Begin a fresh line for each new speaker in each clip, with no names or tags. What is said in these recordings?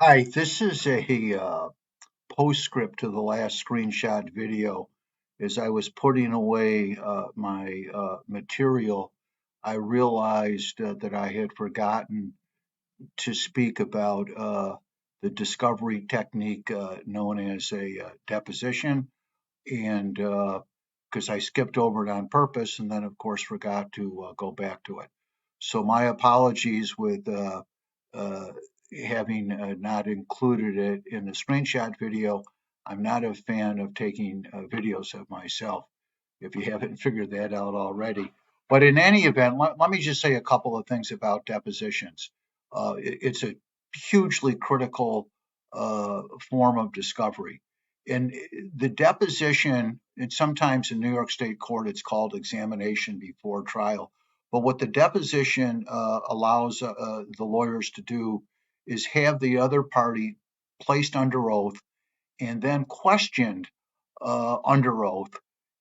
Hi, this is a postscript to the last screenshot video. As I was putting away my material, I realized that I had forgotten to speak about the discovery technique known as a deposition, and because I skipped over it on purpose and then, of course, forgot to go back to it. So, my apologies with uh, having not included it in the screenshot video. I'm not a fan of taking videos of myself, if you haven't figured that out already. But in any event, let me just say a couple of things about depositions. It's a hugely critical form of discovery. And the deposition, and sometimes in New York State Court, it's called examination before trial. But what the deposition allows the lawyers to do is have the other party placed under oath and then questioned under oath.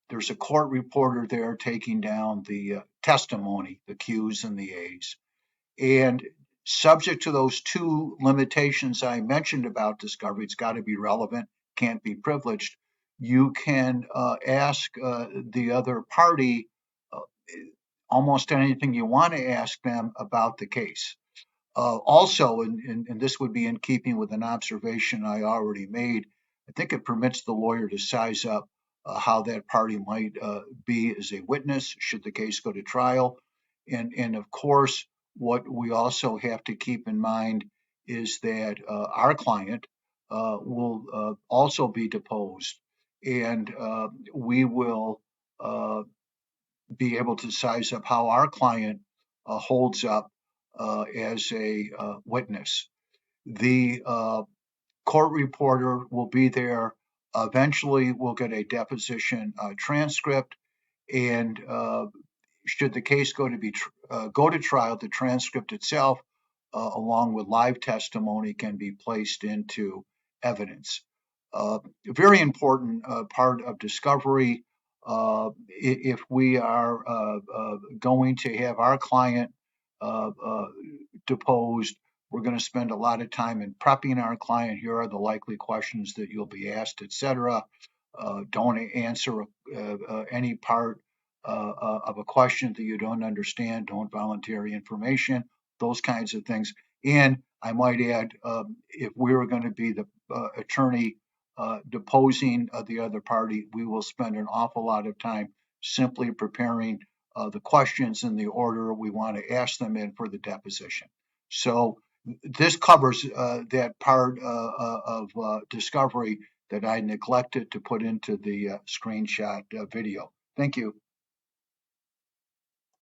There's a court reporter there taking down the testimony, the Q's and the A's. And subject to those two limitations I mentioned about discovery, it's got to be relevant, can't be privileged. You can ask the other party uh, almost anything you want to ask them about the case. Also, and this would be in keeping with an observation I already made, I think it permits the lawyer to size up how that party might be as a witness should the case go to trial. And of course, what we also have to keep in mind is that our client will also be deposed, and we will uh, be able to size up how our client holds up as a witness. The court reporter will be there. Eventually, we'll get a deposition transcript, and should the case go to trial, the transcript itself, along with live testimony, can be placed into evidence. A very important part of discovery. If we are going to have our client uh, uh, deposed, we're going to spend a lot of time in prepping our client. Here are the likely questions that you'll be asked, etc. Don't answer any part of a question that you don't understand. Don't volunteer information. Those kinds of things. And I might add, if we were going to be the attorney deposing the other party, we will spend an awful lot of time simply preparing the questions in the order we want to ask them in for the deposition. So this covers that part of discovery that I neglected to put into the screenshot video. Thank you.